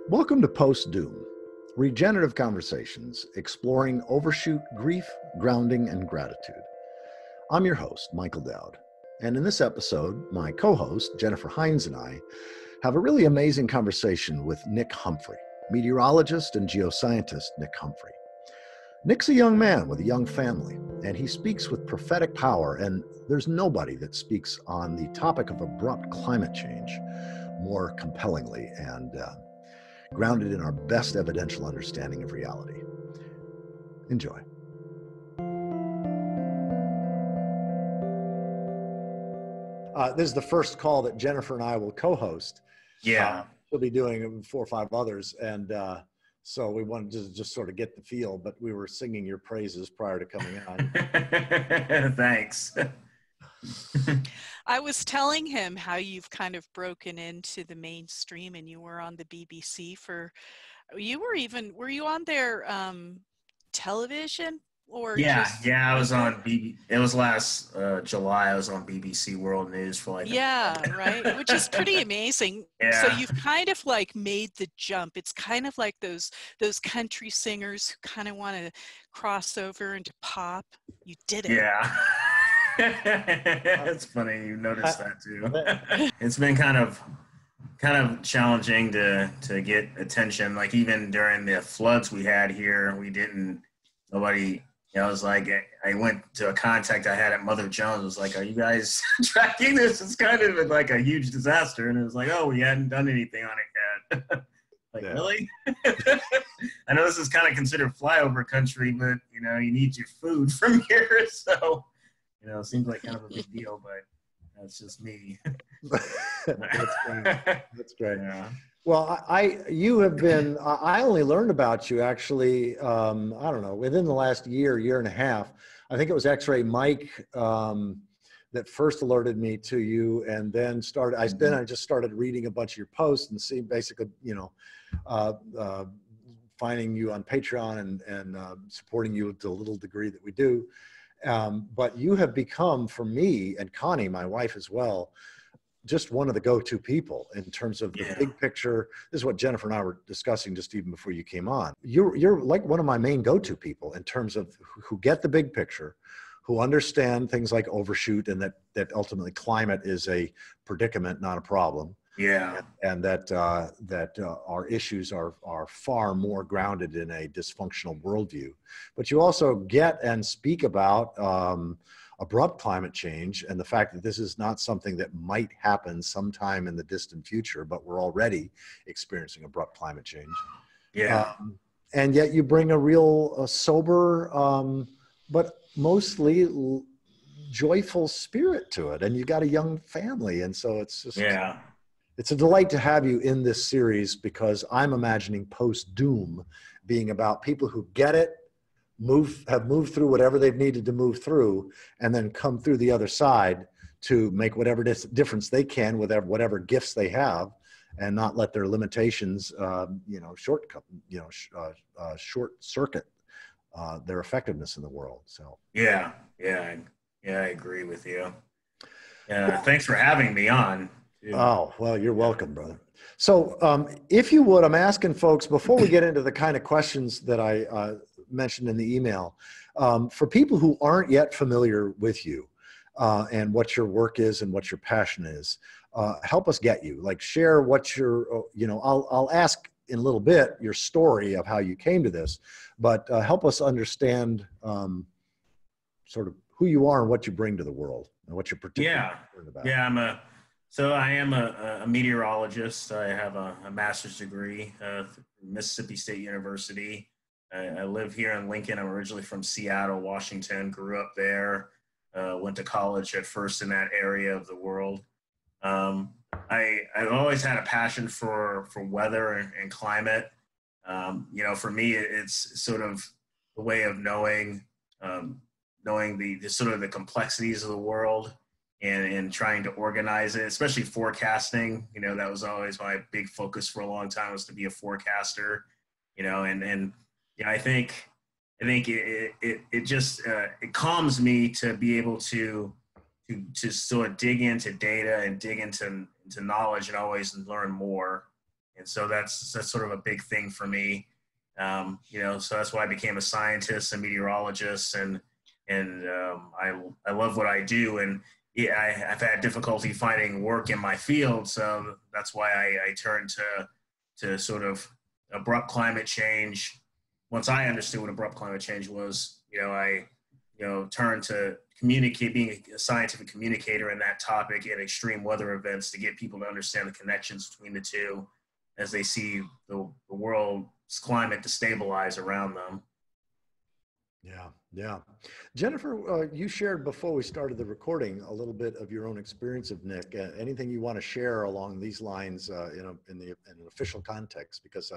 Welcome to Post Doom, Regenerative Conversations exploring overshoot, grief, grounding, and gratitude. I'm your host, Michael Dowd, and in this episode, my co-host, Jennifer Hynes, and I have a really amazing conversation with Nick Humphrey, meteorologist and geoscientist Nick Humphrey. Nick's a young man with a young family, and he speaks with prophetic power, and there's nobody that speaks on the topic of abrupt climate change more compellingly and grounded in our best evidential understanding of reality. Enjoy. This is the first call that Jennifer and I will co-host. Yeah. She'll be doing 4 or 5 others. And so we wanted to just sort of get the feel, but we were singing your praises prior to coming on. Thanks. I was telling him how you've kind of broken into the mainstream and you were on the BBC were you on their television or Yeah, just, I was on it was last July. I was on BBC World News for like right, which is pretty amazing. Yeah. So you've kind of like made the jump. It's kind of like those country singers who kind of want to cross over into pop. You did it. Yeah. It's funny you noticed that too. It's been kind of challenging to get attention. Like even during the floods we had here, nobody. I was like, I went to a contact I had at Mother Jones. Was like, are you guys tracking this? It's kind of like a huge disaster. And it was like, oh, we hadn't done anything on it yet. Like, yeah. Really? I know this is kind of considered flyover country, but, you need your food from here. So, it seems like kind of a big deal, but that's just me. That's great. Yeah. Well, you have been, I only learned about you actually, I don't know, within the last year and a half. I think it was X-Ray Mike that first alerted me to you, and then I just started reading a bunch of your posts and seeing basically, finding you on Patreon and supporting you to the little degree that we do. But you have become, for me and Connie, my wife as well, just one of the go-to people in terms of the big picture. This is what Jennifer and I were discussing just even before you came on. You're like one of my main go-to people in terms of who get the big picture, who understand things like overshoot and that ultimately climate is a predicament, not a problem. Yeah. And that our issues are far more grounded in a dysfunctional worldview. But you also get and speak about abrupt climate change and the fact that this is not something that might happen sometime in the distant future, but we're already experiencing abrupt climate change. Yeah. And yet you bring a real sober, but mostly joyful spirit to it. And you got a young family. And so it's just, it's a delight to have you in this series, because I'm imagining post-doom being about people who get it, have moved through whatever they've needed to move through, and then come through the other side to make whatever difference they can with whatever gifts they have, and not let their limitations, short circuit their effectiveness in the world. So I agree with you. Thanks for having me on. Oh, well, you're welcome, brother. So if you would, I'm asking folks, before we get into the kind of questions that I mentioned in the email, for people who aren't yet familiar with you and what your work is and what your passion is, help us get you. Like, share what your, I'll ask in a little bit your story of how you came to this, but help us understand sort of who you are and what you bring to the world and what you're particularly concerned about. Yeah, I am a meteorologist. I have a master's degree from Mississippi State University. I live here in Lincoln. I'm originally from Seattle, Washington, grew up there, went to college at first in that area of the world. I've always had a passion for weather and climate. For me, it's sort of the way of knowing the sort of the complexities of the world and trying to organize it, especially forecasting. That was always my big focus for a long time, was to be a forecaster, I think it just it calms me to be able to sort of dig into data and dig into knowledge and always learn more. And so that's sort of a big thing for me. So that's why I became a scientist, a meteorologist, and I love what I do. And yeah, I've had difficulty finding work in my field, so that's why I turned to sort of abrupt climate change. Once I understood what abrupt climate change was, I turned to being a scientific communicator in that topic in extreme weather events to get people to understand the connections between the two as they see the world's climate destabilize around them. Yeah. Jennifer, you shared before we started the recording a little bit of your own experience of Nick. Anything you want to share along these lines in an official context? Because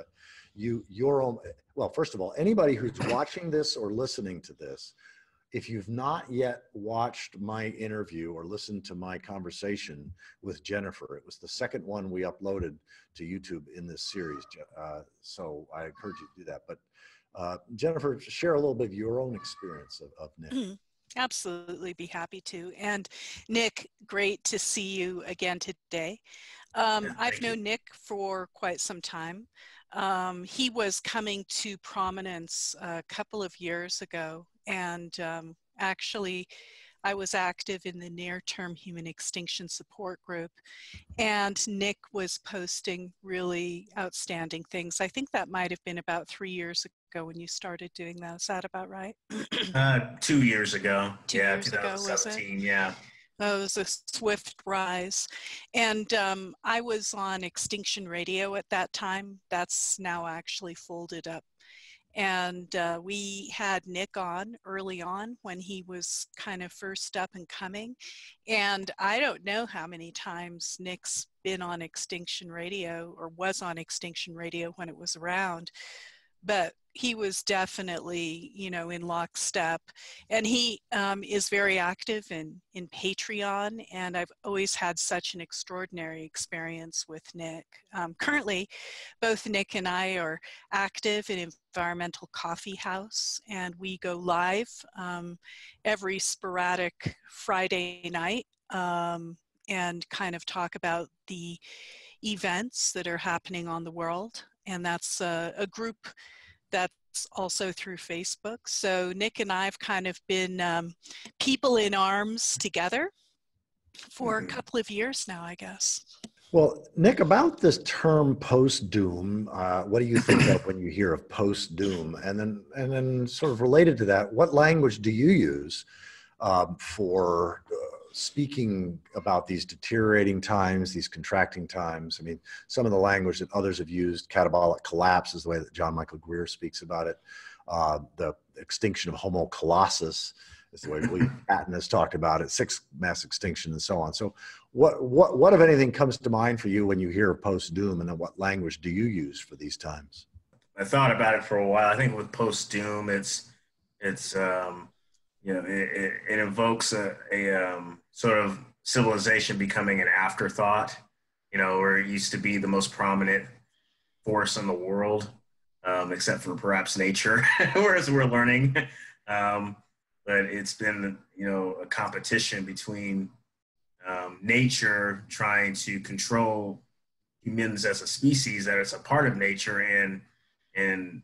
well, first of all, anybody who's watching this or listening to this, if you've not yet watched my interview or listened to my conversation with Jennifer, it was the second one we uploaded to YouTube in this series. So I encourage you to do that. But Jennifer, share a little bit of your own experience of Nick. Absolutely, be happy to. And Nick, great to see you again today. I've known Nick for quite some time. He was coming to prominence a couple of years ago, and actually I was active in the near-term human extinction support group, and Nick was posting really outstanding things. I think that might have been about 3 years ago when you started doing that. Is that about right? 2 years ago. 2 years ago, was it? Yeah. Oh, it was a swift rise. And I was on Extinction Radio at that time. That's now actually folded up. And we had Nick on early on when he was kind of first up and coming. And I don't know how many times Nick's been on Extinction Radio or was on Extinction Radio when it was around, but he was definitely, in lockstep. And he is very active in Patreon, and I've always had such an extraordinary experience with Nick. Currently, both Nick and I are active in Environmental Coffee House, and we go live every sporadic Friday night and kind of talk about the events that are happening on the world. And that's a group that's also through Facebook. So Nick and I have kind of been people in arms together for a couple of years now, I guess. Well, Nick, about this term post-doom, what do you think of when you hear of post-doom? And then sort of related to that, what language do you use for speaking about these deteriorating times, these contracting times? I mean, some of the language that others have used, catabolic collapse is the way that John Michael Greer speaks about it. The extinction of Homo colossus is the way William Patton has talked about it, sixth mass extinction and so on. So what if anything comes to mind for you when you hear post-doom, and then what language do you use for these times? I thought about it for a while. I think with post-doom, it invokes a sort of civilization becoming an afterthought, where it used to be the most prominent force in the world, except for perhaps nature, whereas we're learning. But it's been, a competition between nature trying to control humans as a species, that it's a part of nature, and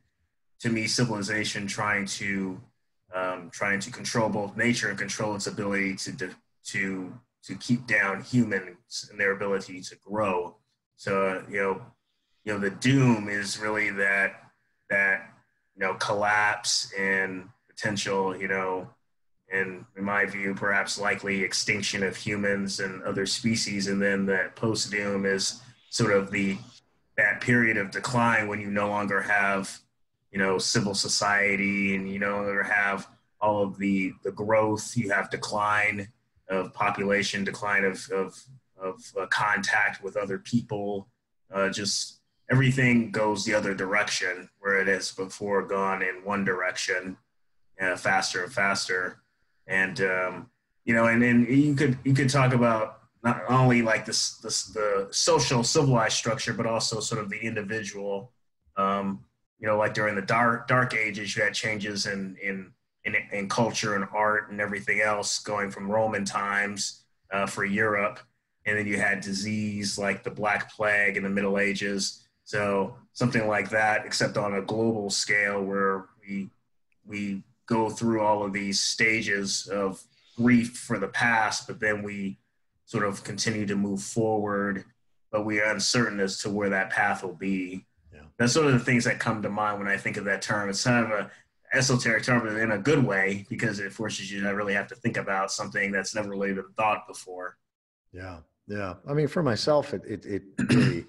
to me, civilization trying to control both nature and control its ability to keep down humans and their ability to grow. So the doom is really that collapse and potential, and in my view, perhaps likely extinction of humans and other species. And then that post-doom is sort of that period of decline when you no longer have civil society, and you no longer have all of the growth. You have decline of population, decline of contact with other people. Just everything goes the other direction, where it has before gone in one direction, faster and faster. And and you could talk about not only like the social civilized structure, but also sort of the individual. Like during the dark ages, you had changes in culture and art and everything else, going from Roman times for Europe. And then you had disease like the Black Plague in the Middle Ages. So something like that, except on a global scale, where we go through all of these stages of grief for the past, but then we sort of continue to move forward, but we are uncertain as to where that path will be. Yeah. That's sort of the things that come to mind when I think of that term. It's kind of a esoteric term in a good way, because it forces you to really have to think about something that's never really been thought before. Yeah. Yeah. I mean, for myself, it really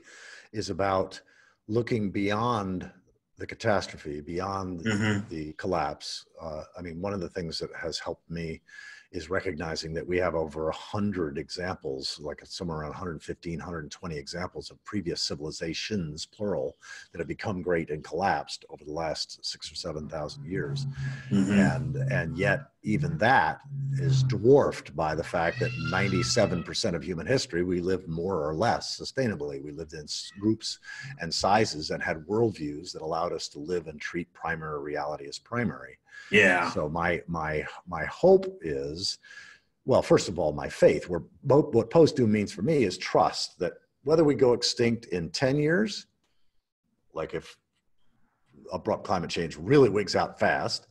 is about looking beyond the catastrophe, beyond the collapse. I mean, one of the things that has helped me is recognizing that we have over 100 examples, like somewhere around 115, 120 examples of previous civilizations, plural, that have become great and collapsed over the last 6,000 or 7,000 years. And yet even that is dwarfed by the fact that 97% of human history, we lived more or less sustainably. We lived in groups and sizes and had worldviews that allowed us to live and treat primary reality as primary. Yeah. So my hope is, well, first of all, my faith, what post-doom means for me is trust that whether we go extinct in 10 years, like if abrupt climate change really wigs out fast,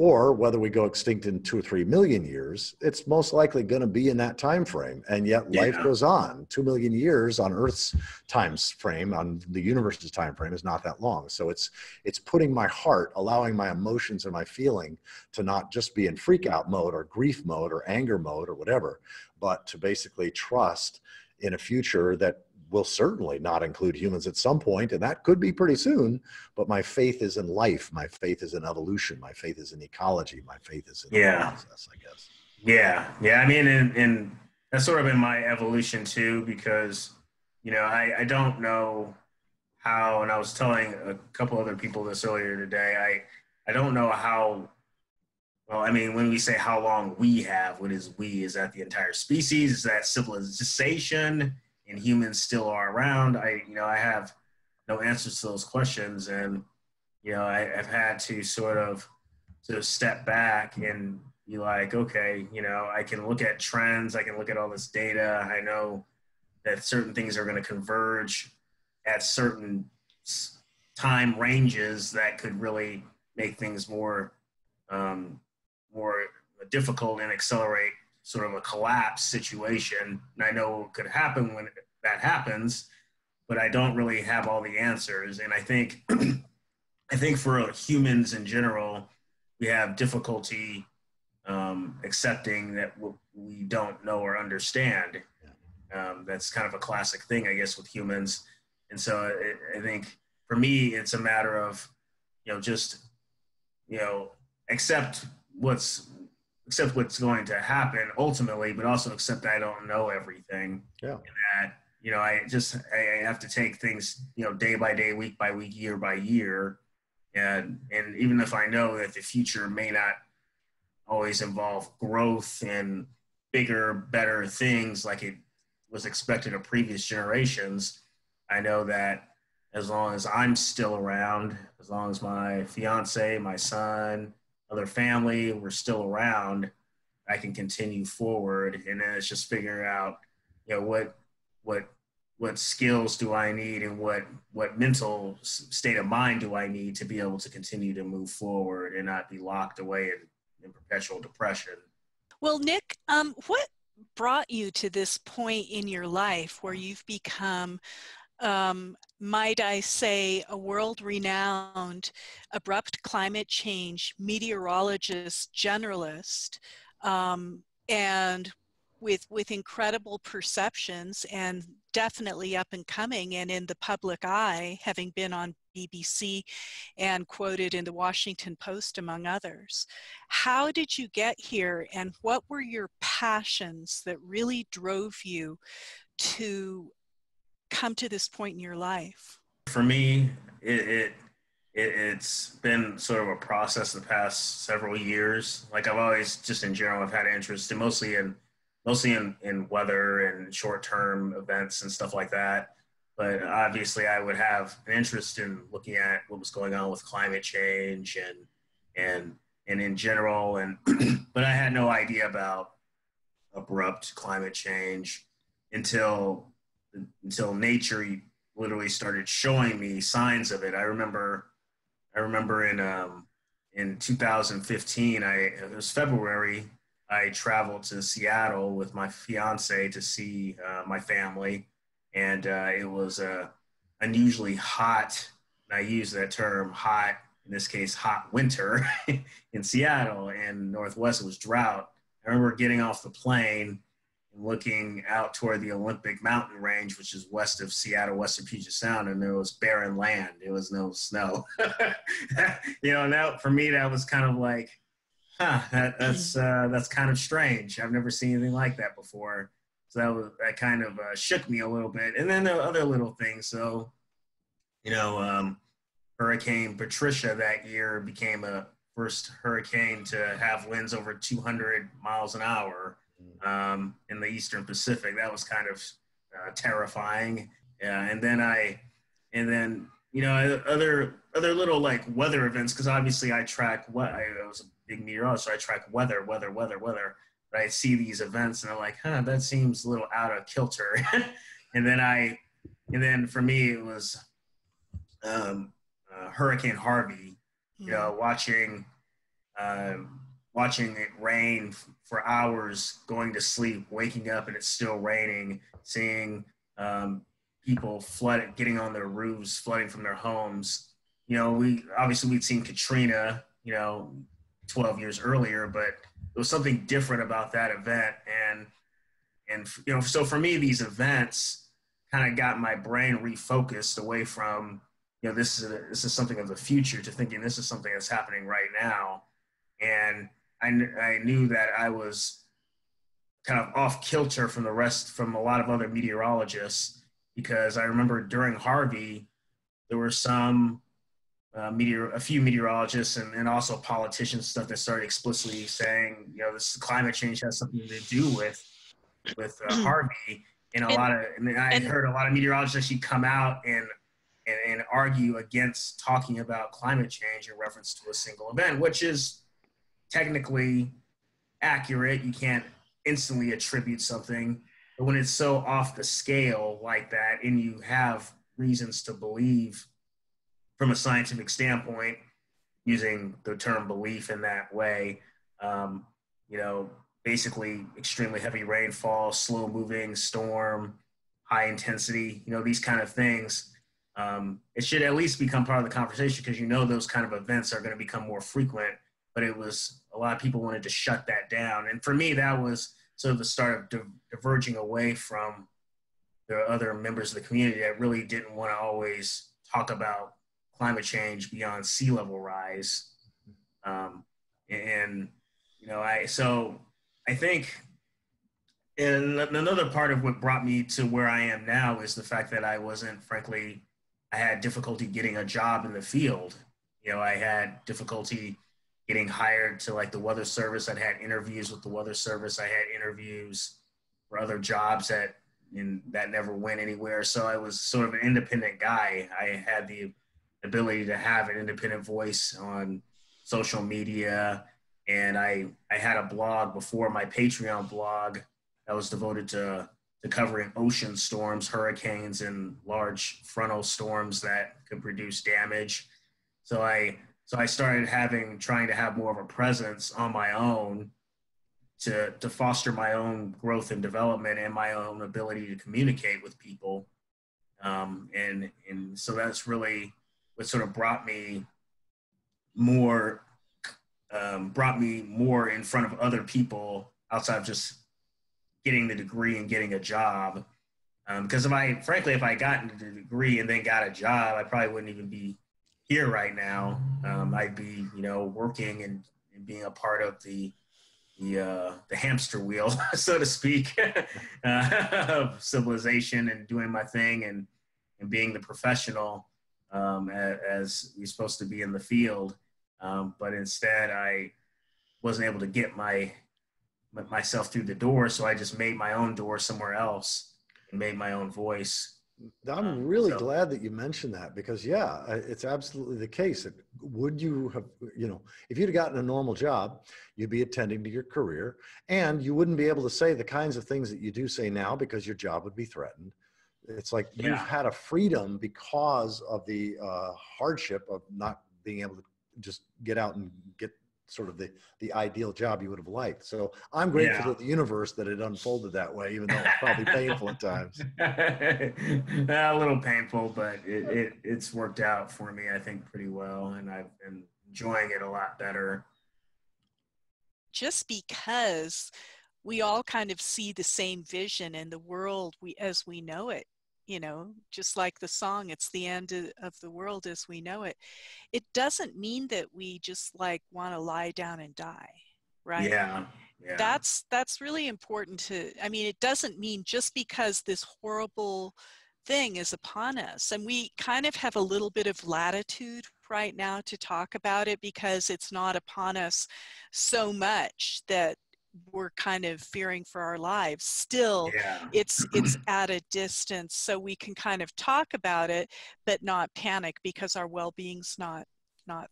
or whether we go extinct in 2 or 3 million years, it's most likely going to be in that time frame. And yet life goes on. 2 million years on Earth's time frame, on the universe's time frame, is not that long. So it's putting my heart, allowing my emotions and my feeling to not just be in freak out mode or grief mode or anger mode or whatever, but to basically trust in a future that will certainly not include humans at some point, and that could be pretty soon. But my faith is in life. My faith is in evolution. My faith is in ecology. My faith is in the process, I guess. Yeah. I mean, and that's sort of been my evolution too, because, you know, I don't know how, and I was telling a couple other people this earlier today, I don't know how, well, I mean, when we say how long we have, what is we? Is that the entire species? Is that civilization? And humans still are around? I have no answers to those questions. And, you know, I've had to sort of step back and be like, okay, you know, I can look at trends. I can look at all this data. I know that certain things are going to converge at certain time ranges that could really make things more difficult and accelerate sort of a collapse situation. And I know what could happen when that happens, but I don't really have all the answers. And I think, for humans in general, we have difficulty accepting that we don't know or understand. That's kind of a classic thing, I guess, with humans. And so I think for me, it's a matter of, you know, just, you know, accept what's going to happen ultimately, but also accept that I don't know everything. Yeah. And that, you know, I have to take things, you know, day by day, week by week, year by year. And even if I know that the future may not always involve growth and bigger, better things like it was expected of previous generations, I know that as long as I'm still around, as long as my fiance, my son, other family, we're still around, I can continue forward. And then it's just figuring out, you know, what skills do I need and what mental state of mind do I need to be able to continue to move forward and not be locked away in perpetual depression. Well, Nick, what brought you to this point in your life where you've become, might I say, a world-renowned abrupt climate change meteorologist generalist, and with incredible perceptions and definitely up and coming and in the public eye, having been on BBC and quoted in the Washington Post, among others? How did you get here, and what were your passions that really drove you to come to this point in your life? For me, it's been sort of a process the past several years. Like I've always, just in general, I've had interest in mostly in weather and short-term events and stuff like that. But obviously I would have an interest in looking at what was going on with climate change and in general. And but I had no idea about abrupt climate change until nature literally started showing me signs of it. I remember in 2015, it was February, I traveled to Seattle with my fiance to see my family, and it was unusually hot. And I use that term, hot, in this case, hot winter in Seattle, and Northwest, it was drought. I remember getting off the plane and looking out toward the Olympic mountain range, which is west of Seattle, west of Puget Sound, and there was barren land. There was no snow. And that, for me, that was kind of like, that's kind of strange. I've never seen anything like that before. So that kind of shook me a little bit. And then there were other little things. So, Hurricane Patricia that year became a first hurricane to have winds over 200 miles an hour in the Eastern Pacific. That was kind of terrifying. And then other little like weather events, because obviously I was a big meteorologist, so I track weather. But I see these events and I'm like, that seems a little out of kilter. and then for me it was Hurricane Harvey. Watching it rain for hours, going to sleep, waking up and it's still raining, seeing people getting on their roofs, flooding from their homes. We'd seen Katrina, 12 years earlier, but there was something different about that event. And so for me, these events kind of got my brain refocused away from, this is something of the future, to thinking this is something that's happening right now. And I knew that I was kind of off kilter from a lot of other meteorologists, because I remember during Harvey, there were a few meteorologists and also politicians, stuff that started explicitly saying, this climate change has something to do with Harvey. And I heard a lot of meteorologists actually come out and argue against talking about climate change in reference to a single event, which is technically accurate. You can't instantly attribute something, but when it's so off the scale like that, and you have reasons to believe from a scientific standpoint, using the term belief in that way, basically extremely heavy rainfall, slow moving storm, high intensity, these kind of things, it should at least become part of the conversation, because those kind of events are going to become more frequent. But it was, a lot of people wanted to shut that down. And for me, that was sort of the start of diverging away from the other members of the community that really didn't want to always talk about climate change beyond sea level rise. I think, and another part of what brought me to where I am now is the fact that I had difficulty getting a job in the field. I had difficulty getting hired to like the Weather Service. I'd had interviews with the Weather Service. I had interviews for other jobs that never went anywhere. So I was sort of an independent guy. I had the ability to have an independent voice on social media. And I had a blog before my Patreon blog that was devoted to covering ocean storms, hurricanes, and large frontal storms that could produce damage. So I started trying to have more of a presence on my own to foster my own growth and development and my own ability to communicate with people. And so that's really what sort of brought me more in front of other people outside of just getting the degree and getting a job. Because if I got the degree and then got a job, I probably wouldn't even be here right now. I'd be, working and being a part of the hamster wheel, so to speak, of civilization, and doing my thing and being the professional as you're supposed to be in the field. But instead, I wasn't able to get myself through the door, so I just made my own door somewhere else and made my own voice. I'm really glad that you mentioned that, because it's absolutely the case. Would you have, if you'd have gotten a normal job, you'd be attending to your career, and you wouldn't be able to say the kinds of things that you do say now, because your job would be threatened. It's like you've Yeah. had a freedom because of the hardship of not being able to just get out and get sort of the ideal job you would have liked. So I'm grateful Yeah. to the universe that it unfolded that way, even though it's probably painful at times. A little painful, but it's worked out for me, I think, pretty well, and I've been enjoying it a lot better. Just because we all kind of see the same vision in the world as we know it, you know, just like the song, it's the end of the world as we know it. It doesn't mean that we just like want to lie down and die, right? Yeah. Yeah. That's really important to, I mean, it doesn't mean just because this horrible thing is upon us, and we kind of have a little bit of latitude right now to talk about it because it's not upon us so much that we're kind of fearing for our lives. Still, Yeah. it's at a distance, so we can kind of talk about it but not panic because our well-being's not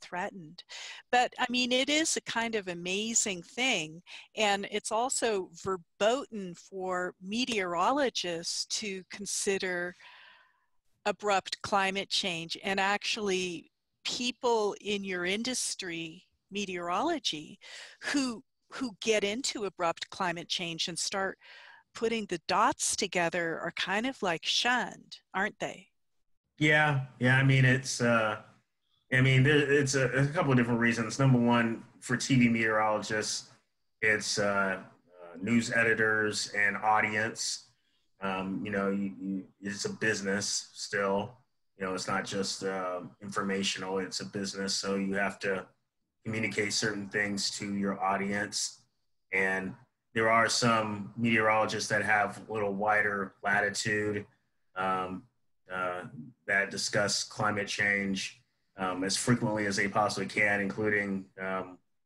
threatened. But I mean, it is a kind of amazing thing, and it's also verboten for meteorologists to consider abrupt climate change. And actually, people in your industry, meteorology, who get into abrupt climate change and start putting the dots together are kind of like shunned, aren't they? Yeah. Yeah. I mean, it's it's a couple of different reasons. Number one, for TV meteorologists, it's news editors and audience. You know, it's a business still. You know, it's not just informational, it's a business. So you have to communicate certain things to your audience. And there are some meteorologists that have a little wider latitude um, that discuss climate change as frequently as they possibly can, including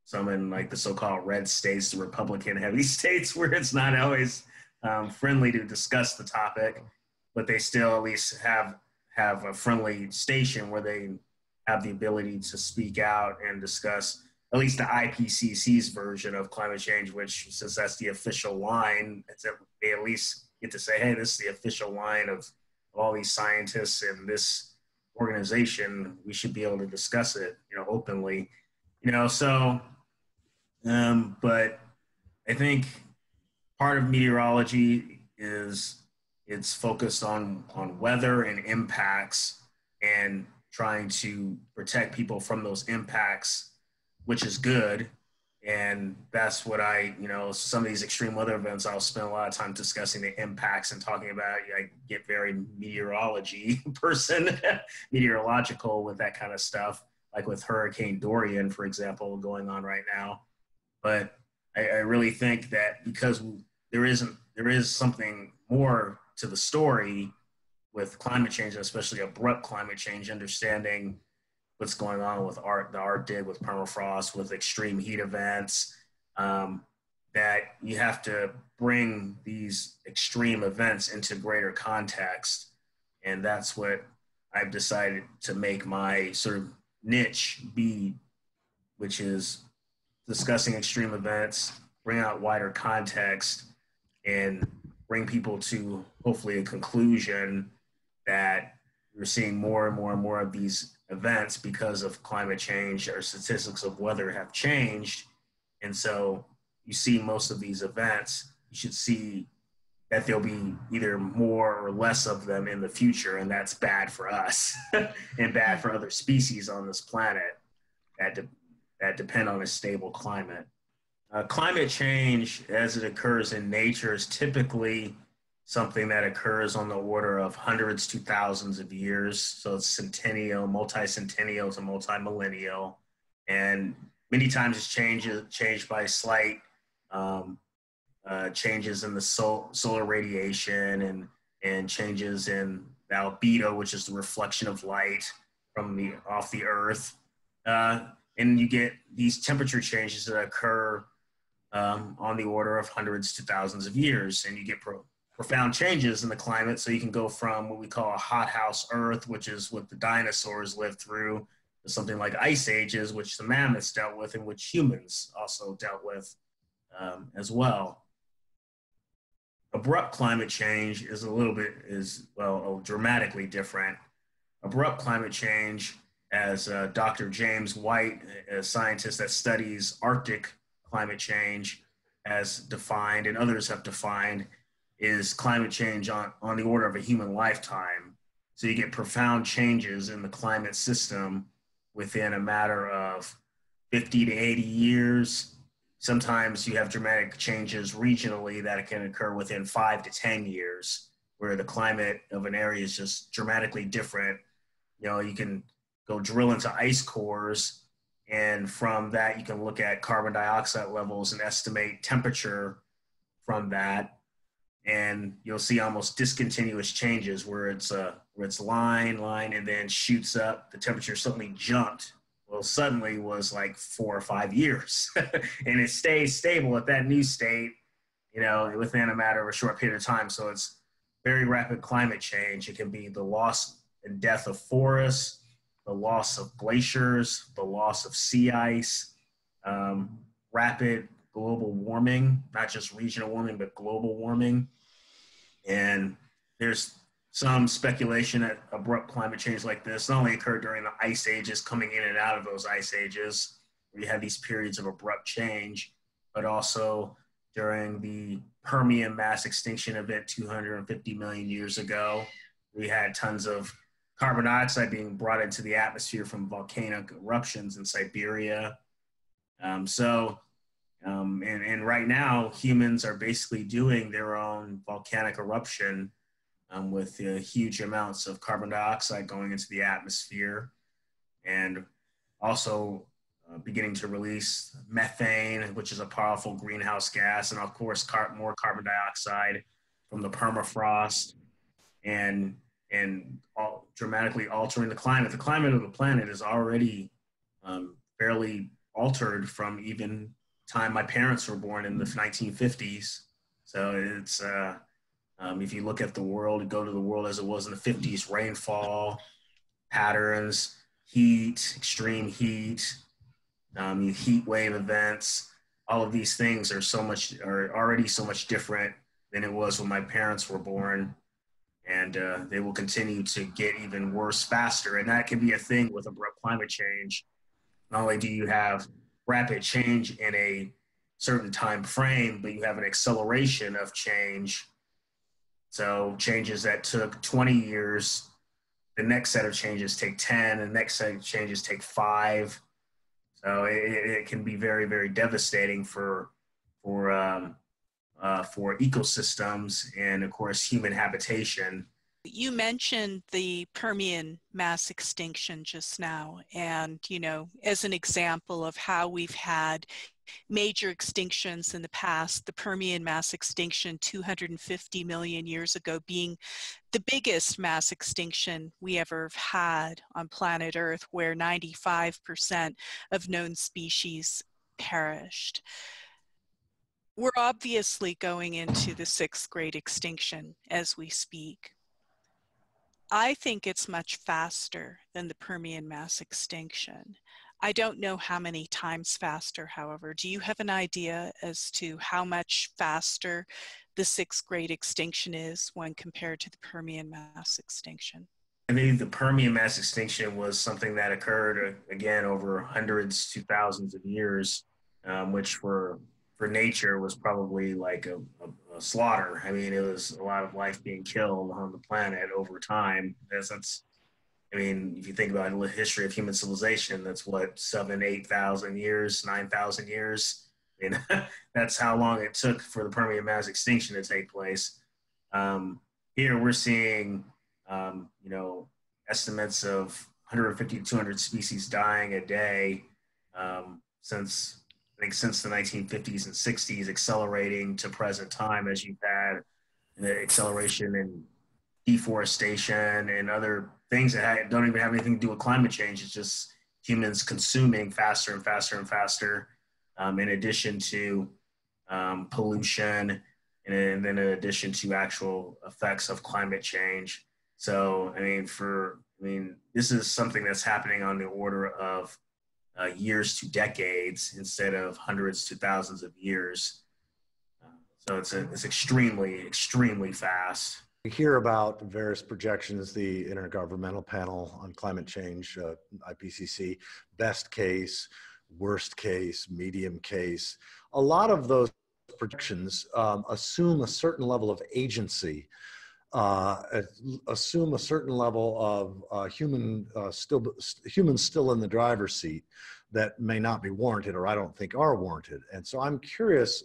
some in like the so-called red states, the Republican heavy states, where it's not always friendly to discuss the topic, but they still at least have a friendly station where they have the ability to speak out and discuss at least the IPCC's version of climate change, which, since that's the official line, they at least get to say, hey, this is the official line of all these scientists in this organization. We should be able to discuss it, you know, openly, you know. So, but I think part of meteorology is it's focused on weather and impacts and trying to protect people from those impacts, which is good. And that's what some of these extreme weather events, I'll spend a lot of time discussing the impacts and talking about. I get very meteorological with that kind of stuff, like with Hurricane Dorian, for example, going on right now. But I really think that because there is something more to the story with climate change, especially abrupt climate change, understanding what's going on with the Arctic, with permafrost, with extreme heat events, that you have to bring these extreme events into greater context. And that's what I've decided to make my sort of niche be, which is discussing extreme events, bring out wider context, and bring people to hopefully a conclusion that we're seeing more and more and more of these events because of climate change. Our statistics of weather have changed. And so you see most of these events, you should see that there'll be either more or less of them in the future. And that's bad for us and bad for other species on this planet that depend on a stable climate. Climate change, as it occurs in nature, is typically something that occurs on the order of hundreds to thousands of years. So it's centennial, multi-centennial to multi-millennial. And many times it's changed by slight changes in the solar radiation and changes in the albedo, which is the reflection of light off the earth. And you get these temperature changes that occur on the order of hundreds to thousands of years, and you get profound changes in the climate. So you can go from what we call a hothouse Earth, which is what the dinosaurs lived through, to something like ice ages, which the mammoths dealt with and which humans also dealt with as well. Abrupt climate change is dramatically different. Abrupt climate change, as Dr. James White, a scientist that studies Arctic climate change, has defined, and others have defined, is climate change on the order of a human lifetime. So you get profound changes in the climate system within a matter of 50 to 80 years. Sometimes you have dramatic changes regionally that can occur within 5 to 10 years, where the climate of an area is just dramatically different. You can go drill into ice cores, and from that you can look at carbon dioxide levels and estimate temperature from that, and you'll see almost discontinuous changes where it's line, and then shoots up. The temperature suddenly jumped. Well, suddenly was like 4 or 5 years, and it stays stable at that new state, within a matter of a short period of time. So it's very rapid climate change. It can be the loss and death of forests, the loss of glaciers, the loss of sea ice, rapid global warming, not just regional warming, but global warming. And there's some speculation that abrupt climate change like this not only occurred during the ice ages, coming in and out of those ice ages, where you had these periods of abrupt change, but also during the Permian mass extinction event 250 million years ago. We had tons of carbon dioxide being brought into the atmosphere from volcanic eruptions in Siberia. And right now, humans are basically doing their own volcanic eruption with huge amounts of carbon dioxide going into the atmosphere, and also beginning to release methane, which is a powerful greenhouse gas, and of course, more carbon dioxide from the permafrost, and dramatically altering the climate. The climate of the planet is already fairly altered from even time my parents were born in the 1950s. So it's, if you look at the world, go to the world as it was in the 50s, rainfall patterns, heat, extreme heat, heat wave events, all of these things are already so much different than it was when my parents were born. And they will continue to get even worse faster. And that can be a thing with abrupt climate change. Not only do you have rapid change in a certain time frame, but you have an acceleration of change. So changes that took 20 years, the next set of changes take 10, and the next set of changes take 5. So it can be very, very devastating for ecosystems and, of course, human habitation. You mentioned the Permian mass extinction just now, and, as an example of how we've had major extinctions in the past, the Permian mass extinction 250 million years ago being the biggest mass extinction we ever had on planet Earth, where 95% of known species perished. We're obviously going into the 6th great extinction as we speak. I think it's much faster than the Permian mass extinction. I don't know how many times faster, however. Do you have an idea as to how much faster the 6th great extinction is when compared to the Permian mass extinction? I think the Permian mass extinction was something that occurred, again, over hundreds to thousands of years, which for nature was probably like a slaughter. I mean, it was a lot of life being killed on the planet over time. If you think about the history of human civilization, that's what, 7,000, 8,000 years, 9,000 years. That's how long it took for the Permian mass extinction to take place. Here we're seeing, estimates of 150 to 200 species dying a day since the 1950s and 60s, accelerating to present time, as you've had the acceleration in deforestation and other things that don't even have anything to do with climate change. It's just humans consuming faster and faster and faster, in addition to pollution, and then in addition to actual effects of climate change. So, this is something that's happening on the order of years to decades instead of hundreds to thousands of years. So it's extremely fast. We hear about various projections, the Intergovernmental Panel on Climate Change, IPCC, best case, worst case, medium case. A lot of those projections assume a certain level of agency, assume a certain level of humans still in the driver's seat that may not be warranted, or I don't think are warranted. And so I'm curious,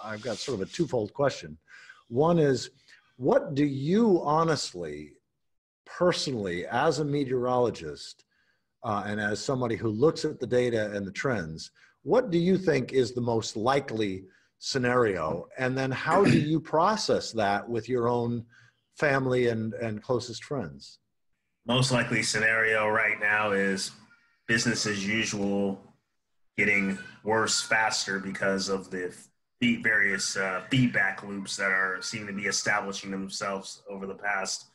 I've got sort of a twofold question. One is, what do you honestly, personally, as a meteorologist, and as somebody who looks at the data and the trends, what do you think is the most likely scenario? And then how do you process that with your own family and closest friends? Most likely scenario right now is business as usual getting worse faster because of the various feedback loops that seem to be establishing themselves over the past,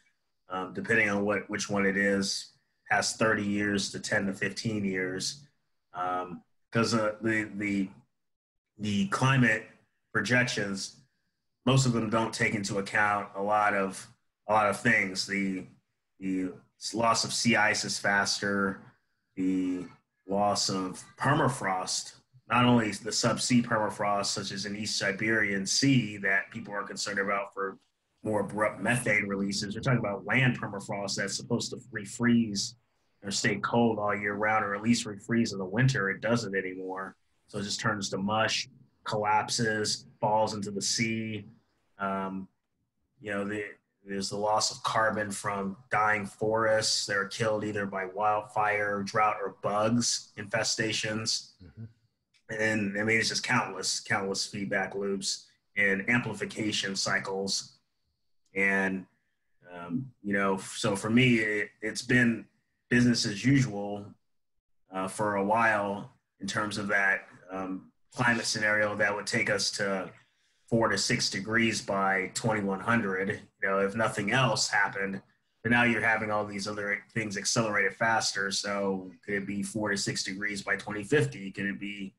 depending on which one it is, past 30 years to 10 to 15 years. Because the climate projections, most of them don't take into account a lot of things. The loss of sea ice is faster. The loss of permafrost, not only the subsea permafrost, such as in East Siberian Sea, that people are concerned about for more abrupt methane releases. We're talking about land permafrost that's supposed to refreeze or stay cold all year round, or at least refreeze in the winter. It doesn't anymore. So it just turns to mush, collapses, falls into the sea. There's the loss of carbon from dying forests that are killed either by wildfire, drought, or bugs infestations. Mm-hmm. And I mean, it's just countless feedback loops and amplification cycles. And, so for me, it's been business as usual for a while in terms of that climate scenario that would take us to 4 to 6 degrees by 2100. If nothing else happened, but now you're having all these other things accelerated faster. So could it be 4 to 6 degrees by 2050? Could it be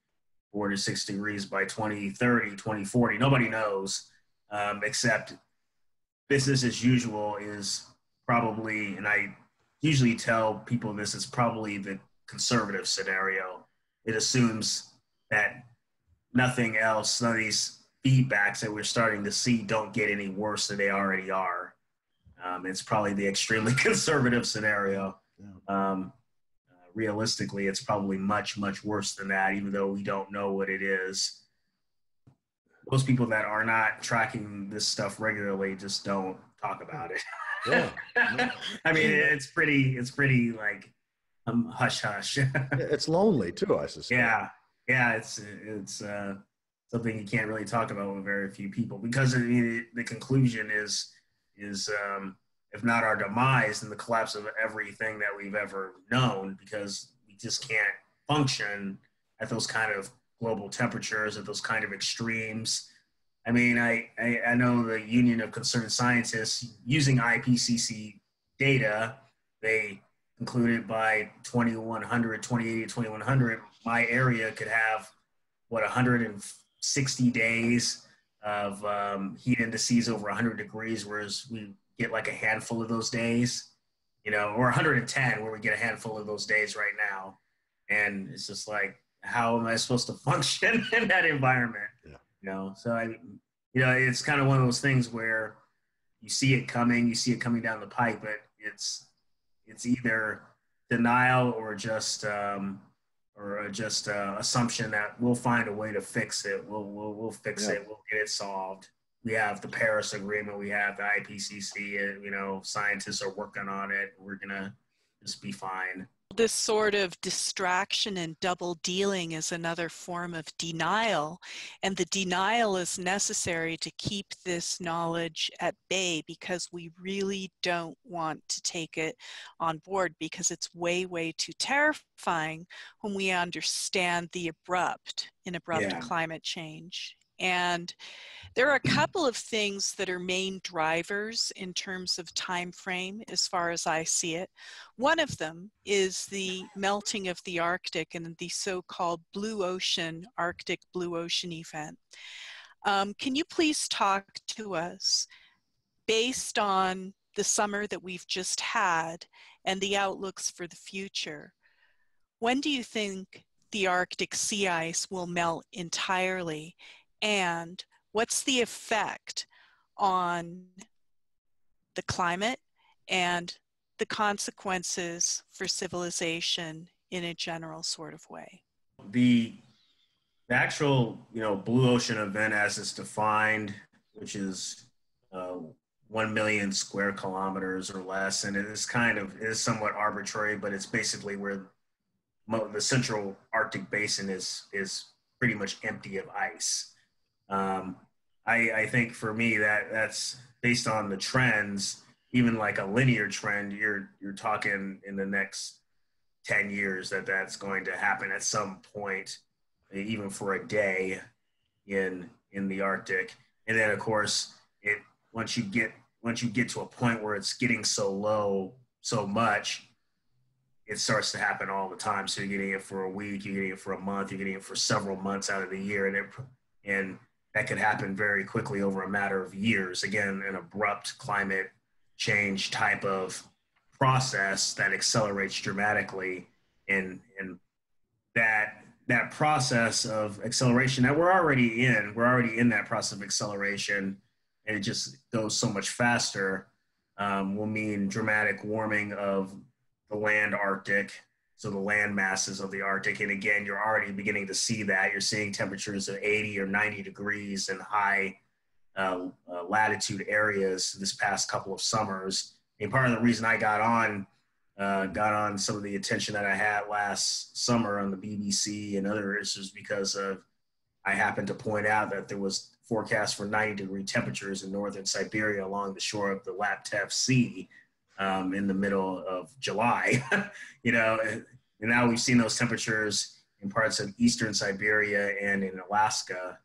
4 to 6 degrees by 2030, 2040? Nobody knows, except business as usual is probably, and I usually tell people this, is probably the conservative scenario. It assumes that nothing else, none of these feedbacks that we're starting to see don't get any worse than they already are. It's probably the extremely conservative scenario. Yeah. Realistically, it's probably much worse than that, even though we don't know what it is. Most people that are not tracking this stuff regularly just don't talk about it. Yeah. I mean, it's pretty like hush hush. It's lonely too, I suspect. Yeah, it's something you can't really talk about with very few people, because the conclusion is if not our demise, then the collapse of everything that we've ever known, because we just can't function at those kind of global temperatures, at those kind of extremes. I mean, I know the Union of Concerned Scientists, using IPCC data, they concluded by 2080, my area could have 160 days of heat indices over 100 degrees, whereas we get like a handful of those days, or 110, where we get a handful of those days right now. And it's just like, how am I supposed to function in that environment? Yeah. So it's kind of one of those things where you see it coming down the pipe, but it's either denial or just assumption that we'll find a way to fix it. We'll fix it. We'll get it solved. We have the Paris Agreement. We have the IPCC. Scientists are working on it. We're gonna just be fine. This sort of distraction and double dealing is another form of denial, and the denial is necessary to keep this knowledge at bay, because we really don't want to take it on board, because it's way too terrifying when we understand the abrupt climate change. And there are a couple of things that are main drivers in terms of time frame, as far as I see it. One of them is the melting of the Arctic and the so-called Arctic Blue Ocean event. Can you please talk to us based on the summer that we've just had and the outlooks for the future? When do you think the Arctic sea ice will melt entirely? And what's the effect on the climate and the consequences for civilization in a general sort of way? The actual, blue ocean event as it's defined, which is 1 million square kilometers or less, and it is somewhat arbitrary, but it's basically where the central Arctic basin is pretty much empty of ice. I think for me that's based on the trends, even like a linear trend, you're talking in the next 10 years that's going to happen at some point, even for a day in the Arctic. And then of course once you get to a point where it's getting so low so much, it starts to happen all the time. So you're getting it for a week, you're getting it for a month, you're getting it for several months out of the year. And that could happen very quickly over a matter of years. Again, an abrupt climate change type of process that accelerates dramatically. And that process of acceleration that we're already in that process of acceleration, and it just goes so much faster, will mean dramatic warming of the land Arctic, so the land masses of the Arctic. And again, you're already beginning to see that. You're seeing temperatures of 80 or 90 degrees in high latitude areas this past couple of summers. And part of the reason I got on some of the attention that I had last summer on the BBC and other issues because I happened to point out that there was forecast for 90-degree temperatures in northern Siberia along the shore of the Laptev Sea in the middle of July. And now we've seen those temperatures in parts of eastern Siberia and in Alaska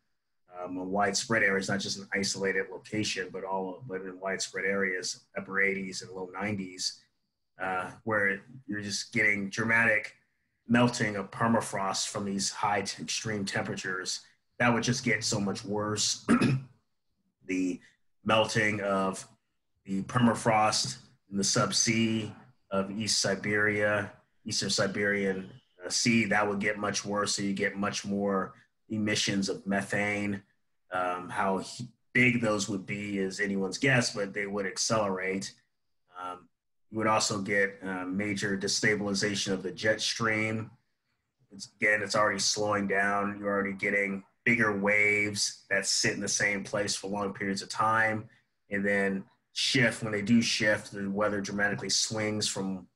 on widespread areas, not just an isolated location, but in widespread areas, upper 80s and low 90s, where you're just getting dramatic melting of permafrost from these high extreme temperatures. That would just get so much worse. The melting of the permafrost in the subsea of eastern Siberian Sea, that would get much worse. So you get much more emissions of methane. How big those would be is anyone's guess, but they would accelerate. You would also get major destabilization of the jet stream. It's already slowing down. You're already getting bigger waves that sit in the same place for long periods of time. And then when they do shift, the weather dramatically swings from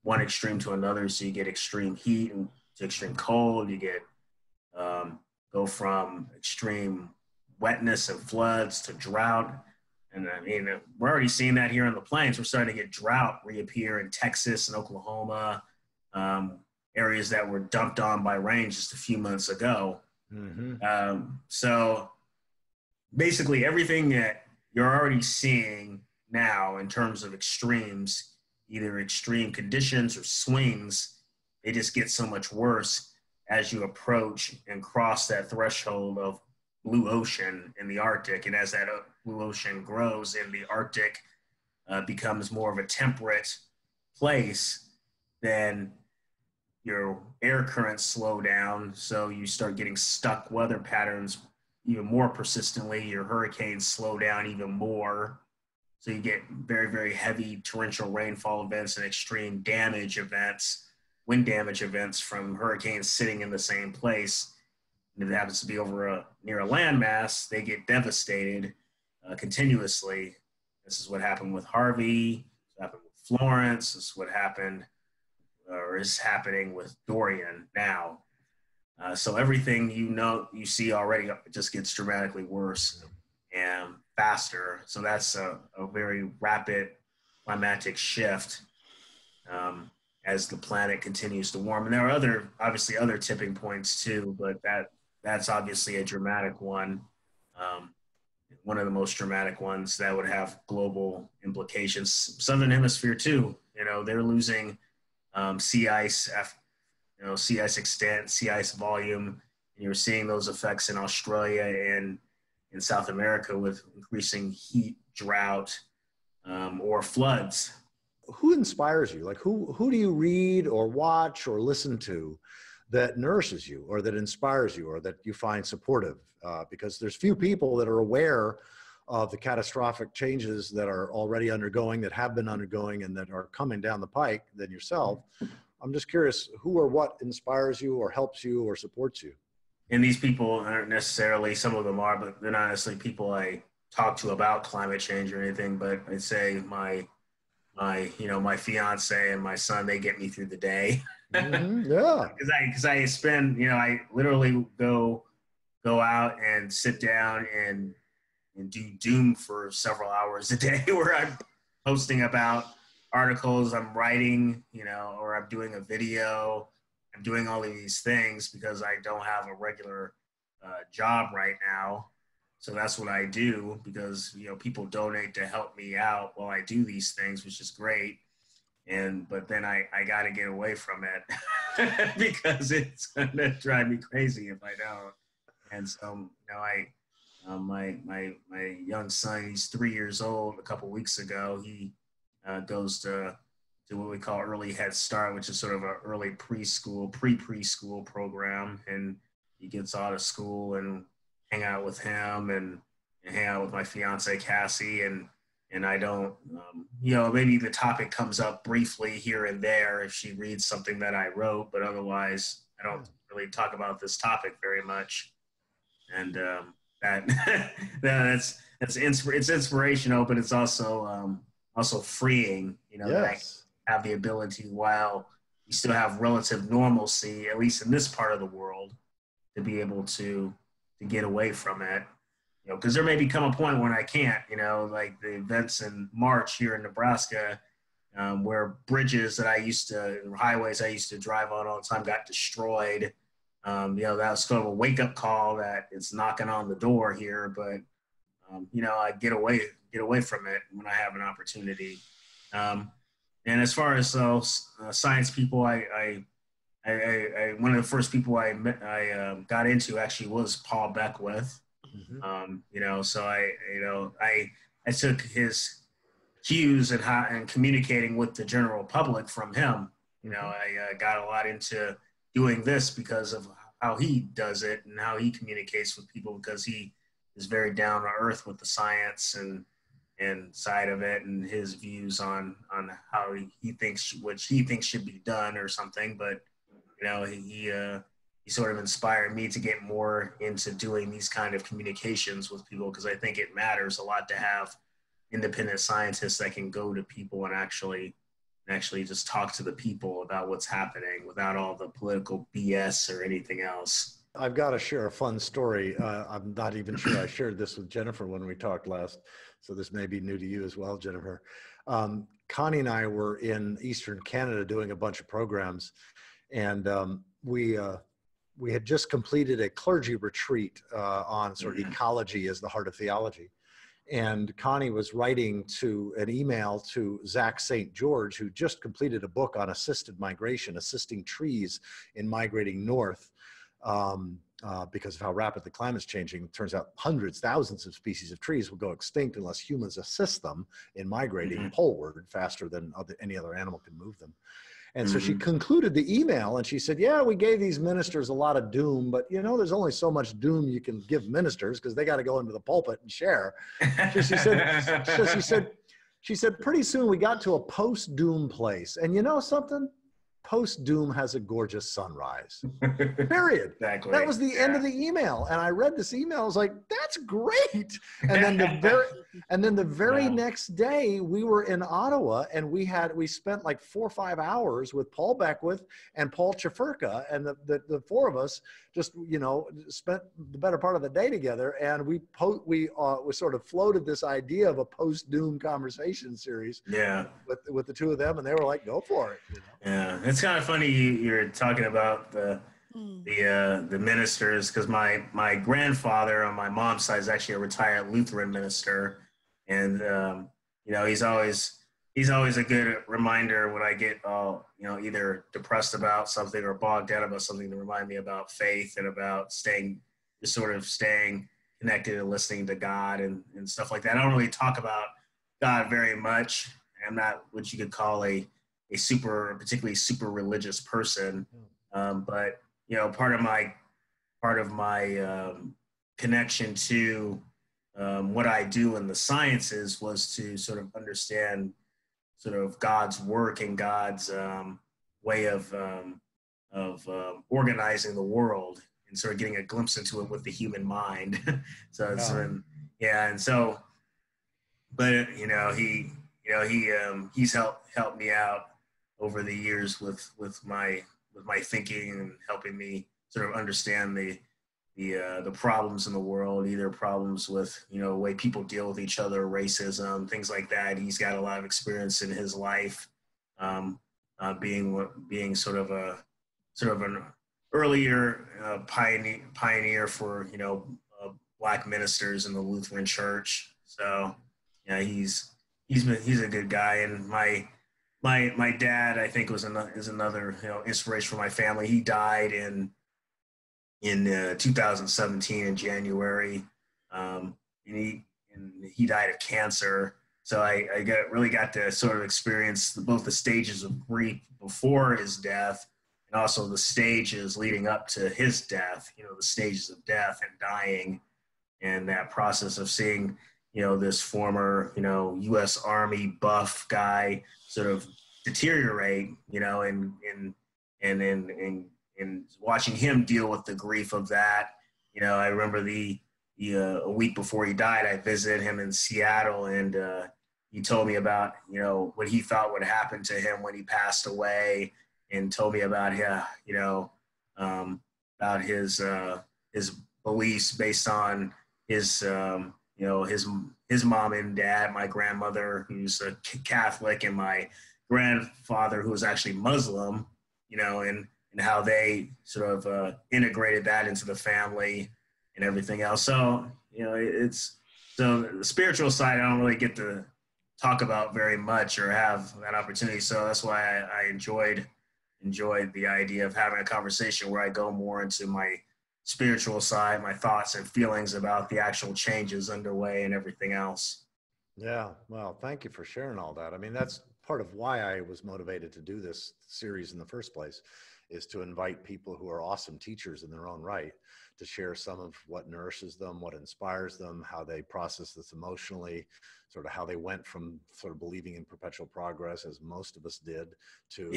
one extreme to another. So you get extreme heat and to extreme cold. You get go from extreme wetness and floods to drought. And I mean, we're already seeing that here on the plains. We're starting to get drought reappear in Texas and Oklahoma, areas that were dumped on by rain just a few months ago. Mm-hmm. So basically everything that you're already seeing now in terms of extremes, either extreme conditions or swings, they just get so much worse as you approach and cross that threshold of blue ocean in the Arctic. And as that blue ocean grows and the Arctic becomes more of a temperate place, then your air currents slow down. So you start getting stuck weather patterns even more persistently. Your hurricanes slow down even more. So you get very, very heavy torrential rainfall events and extreme damage events, wind damage events from hurricanes sitting in the same place. And if it happens to be near a landmass, they get devastated continuously. This is what happened with Harvey. This happened with Florence. This is what happened or is happening with Dorian now. So everything you see already just gets dramatically worse and faster. So that's a very rapid climatic shift as the planet continues to warm. And there are obviously other tipping points too, but that's obviously a dramatic one. One of the most dramatic ones that would have global implications. Southern Hemisphere too, they're losing sea ice, sea ice extent, sea ice volume. And you're seeing those effects in Australia and in South America with increasing heat, drought, or floods. Who inspires you? Like who do you read or watch or listen to that nourishes you or that inspires you or that you find supportive? Because there's few people that are aware of the catastrophic changes that are already undergoing, that have been undergoing, and that are coming down the pike than yourself. I'm just curious, who or what inspires you or helps you or supports you? And these people aren't necessarily, some of them are, but they're not necessarily people I talk to about climate change or anything. But I'd say my fiance and my son, they get me through the day. Mm-hmm. Yeah. Because I spend, I literally go out and sit down and do doom for several hours a day where I'm posting about articles, I'm writing, or I'm doing a video. I'm doing all of these things because I don't have a regular job right now. So that's what I do because, people donate to help me out while I do these things, which is great. But then I got to get away from it because it's going to drive me crazy if I don't. And so, my young son, he's 3 years old. A couple weeks ago, he goes to what we call early Head Start, which is sort of an early preschool program. And he gets out of school and hang out with him and hang out with my fiance, Cassie. And I don't, maybe the topic comes up briefly here and there if she reads something that I wrote, but otherwise I don't really talk about this topic very much. And it's inspirational, but it's also freeing, Yes. That I have the ability, while we still have relative normalcy, at least in this part of the world, to be able to get away from it. Because there may become a point when I can't, like the events in March here in Nebraska, where bridges that highways I used to drive on all the time got destroyed. That was kind of a wake up call that it's knocking on the door here, but, I get away from it when I have an opportunity. And as far as science people, I one of the first people I got into actually was Paul Beckwith. Mm-hmm. So I took his cues and communicating with the general public from him. I got a lot into doing this because of how he does it and how he communicates with people, because he is very down to earth with the science and side of it, and his views on how he thinks, which he thinks should be done or something. But he sort of inspired me to get more into doing these kind of communications with people, because I think it matters a lot to have independent scientists that can go to people and actually just talk to the people about what's happening without all the political BS or anything else. I've got to share a fun story. I'm not even sure I shared this with Jennifer when we talked last, so this may be new to you as well, Jennifer. Connie and I were in Eastern Canada doing a bunch of programs, and we had just completed a clergy retreat on sort of ecology as the heart of theology. And Connie was writing an email to Zach St. George, who just completed a book on assisted migration, assisting trees in migrating north because of how rapidly climate's changing. It turns out hundreds, thousands of species of trees will go extinct unless humans assist them in migrating poleward faster than any other animal can move them. And so she concluded the email and she said, yeah, we gave these ministers a lot of doom, but there's only so much doom you can give ministers because they got to go into the pulpit and share. She said, pretty soon we got to a post-doom place. And you know something? Post-doom has a gorgeous sunrise. Period. Exactly. That was the end of the email. And I read this email. I was like, that's great. And then the very next day we were in Ottawa, and we spent like 4 or 5 hours with Paul Beckwith and Paul Chafurka, and the four of us just spent the better part of the day together, and we sort of floated this idea of a post-doom conversation series with the two of them, and they were like, go for it. Yeah, it's kind of funny you're talking about the ministers, because my grandfather on my mom's side is actually a retired Lutheran minister, and he's always a good reminder when I get all either depressed about something or bogged down about something, to remind me about faith and about staying connected and listening to God and stuff like that. I don't really talk about God very much. I'm not what you could call a particularly super religious person. But, you know, part of my connection to what I do in the sciences was to sort of understand sort of God's work and God's way of organizing the world, and sort of getting a glimpse into it with the human mind. So it's and so, but he's helped me out over the years with my thinking, and helping me sort of understand the problems in the world, either problems with, the way people deal with each other, racism, things like that. He's got a lot of experience in his life, being sort of an earlier pioneer for, Black ministers in the Lutheran Church. So yeah, he's a good guy. And my dad, I think, is another inspiration for my family. He died in 2017 in January, and he died of cancer. So I really got to sort of experience both the stages of grief before his death, and also the stages leading up to his death. The stages of death and dying, and that process of seeing this former U.S. Army buff guy sort of deteriorate, and watching him deal with the grief of that. I remember a week before he died, I visited him in Seattle, and he told me about, what he thought would happen to him when he passed away, and told me about about his beliefs based on his his mom and dad, my grandmother, who's a Catholic, and my grandfather, who was actually Muslim, and how they sort of integrated that into the family and everything else. So, so the spiritual side, I don't really get to talk about very much or have that opportunity. So that's why I enjoyed the idea of having a conversation where I go more into my spiritual side, my thoughts and feelings about the actual changes underway and everything else. Yeah, well, thank you for sharing all that. I mean, that's part of why I was motivated to do this series in the first place, is to invite people who are awesome teachers in their own right to share some of what nourishes them, what inspires them, how they process this emotionally, sort of how they went from sort of believing in perpetual progress, as most of us did, to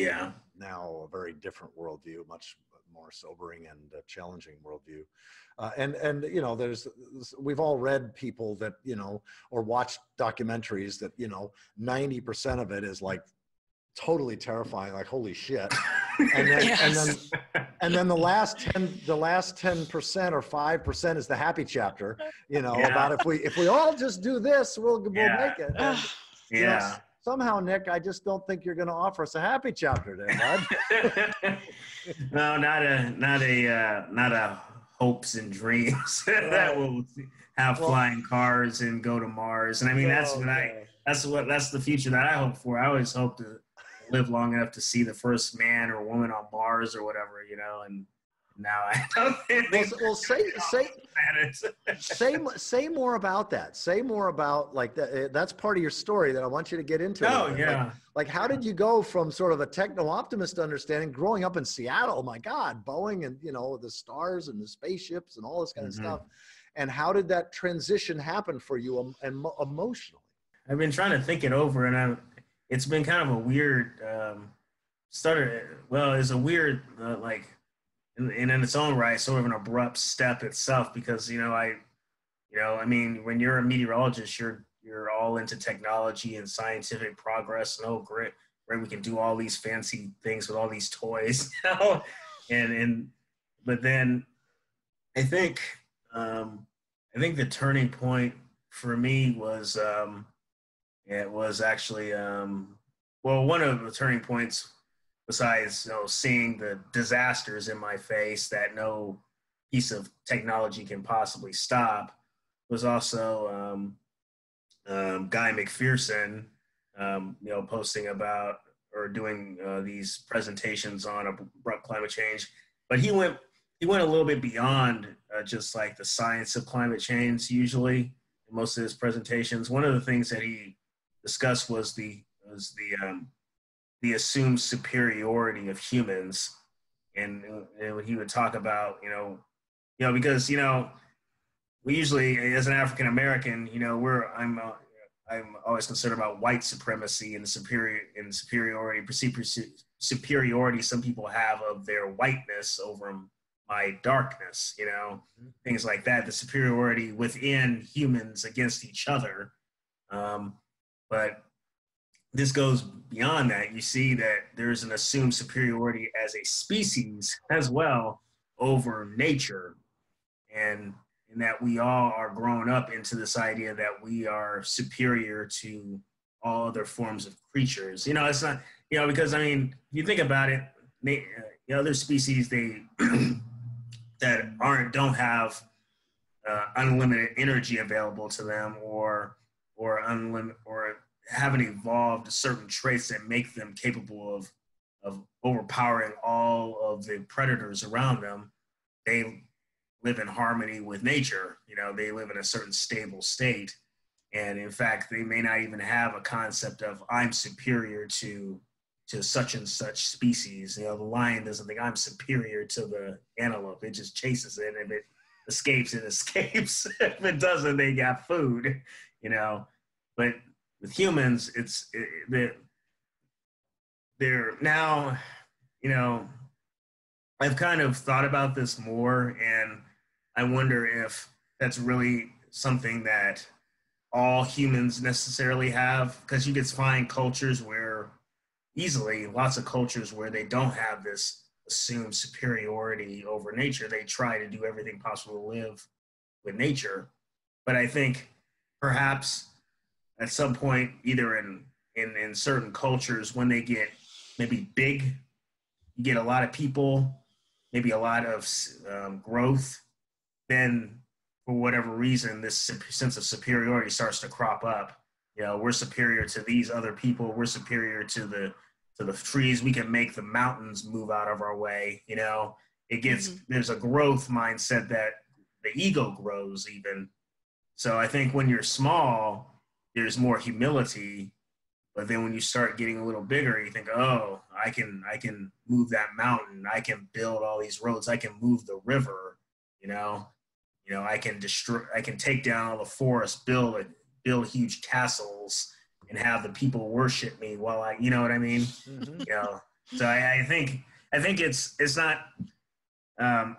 now a very different worldview, much more sobering and challenging worldview. And we've all read people that, or watched documentaries that, 90% of it is like totally terrifying, like, holy shit. And then, Yes. and then the last 10% or 5% is the happy chapter, about if we all just do this, we'll make it. And, somehow, Nick, I just don't think you're going to offer us a happy chapter there, bud. No, not a hopes and dreams that will have flying cars and go to Mars. And I mean, that's the future that I hope for. I always hope to live long enough to see the first man or woman on Mars or whatever, and now I don't think. Well, say more about that. Say more about, like, that's part of your story that I want you to get into. Oh, yeah. Like how did you go from sort of a techno-optimist understanding, growing up in Seattle, my God, Boeing and, the stars and the spaceships and all this kind of stuff. And how did that transition happen for you emotionally? I've been trying to think it over, and it's been kind of a weird it's a weird, in its own right, sort of an abrupt step itself, because, I mean, when you're a meteorologist, you're all into technology and scientific progress, and great, we can do all these fancy things with all these toys, but then I think the turning point for me was, it was actually, one of the turning points, besides seeing the disasters in my face that no piece of technology can possibly stop, was also Guy McPherson, posting about or doing these presentations on abrupt climate change. But he went he went a little bit beyond just like the science of climate change. Usually, in most of his presentations, one of the things that he discussed was the assumed superiority of humans, and he would talk about because we usually, as an African American, I'm always concerned about white supremacy and superiority, perceived superiority some people have of their whiteness over my darkness, things like that, the superiority within humans against each other. But this goes beyond that. You see that there's an assumed superiority as a species as well over nature, and that we all are growing up into this idea that we are superior to all other forms of creatures. It's not, because you think about it, other species, they that don't have unlimited energy available to them, or haven't evolved certain traits that make them capable of overpowering all of the predators around them. They live in harmony with nature. They live in a certain stable state. And in fact, they may not even have a concept of I'm superior to such and such species. The lion doesn't think I'm superior to the antelope. It just chases it. If it escapes, it escapes. If it doesn't, they got food, But with humans, they're now, I've kind of thought about this more, and I wonder if that's really something that all humans necessarily have, because you could find cultures where lots of cultures where they don't have this assumed superiority over nature. They try to do everything possible to live with nature. But I think perhaps at some point, either in certain cultures, when they get maybe big, you get a lot of people, maybe a lot of growth, then for whatever reason, this sense of superiority starts to crop up. We're superior to these other people. We're superior to the trees. We can make the mountains move out of our way. It gets, there's a growth mindset that the ego grows even. So I think when you're small, there's more humility, but then when you start getting a little bigger, you think, oh, I can move that mountain. I can build all these roads. I can move the river, I can take down all the forests, build huge castles, and have the people worship me while you know what I mean? Mm-hmm. So I think it's not, I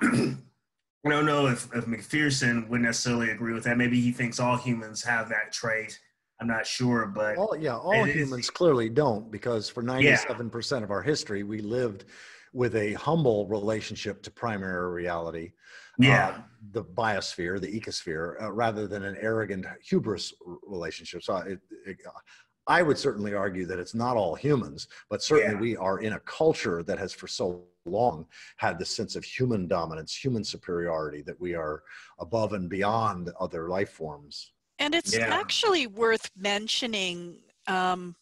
don't know if McPherson would necessarily agree with that. Maybe he thinks all humans have that trait. I'm not sure, but all humans clearly don't, because for 97% of our history, we lived with a humble relationship to primary reality, the biosphere, the ecosphere, rather than an arrogant hubris relationship. So I would certainly argue that it's not all humans, but certainly we are in a culture that has for so long had the sense of human dominance, human superiority, that we are above and beyond other life forms. And it's actually worth mentioning,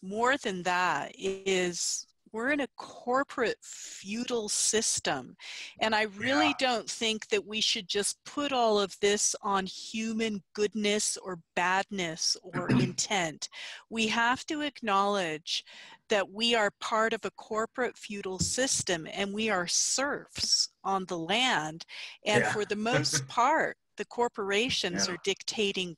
more than that, is we're in a corporate feudal system. And I really don't think that we should just put all of this on human goodness or badness or intent. We have to acknowledge that we are part of a corporate feudal system, and we are serfs on the land. And for the most part, the corporations are dictating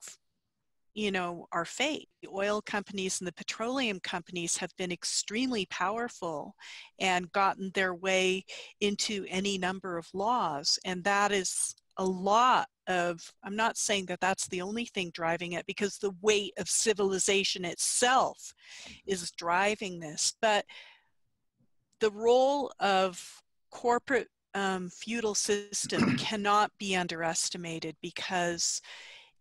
our fate. The oil companies and the petroleum companies have been extremely powerful and gotten their way into any number of laws. And that is a lot of, I'm not saying that that's the only thing driving it, because the weight of civilization itself is driving this. But the role of corporate feudal system cannot be underestimated, because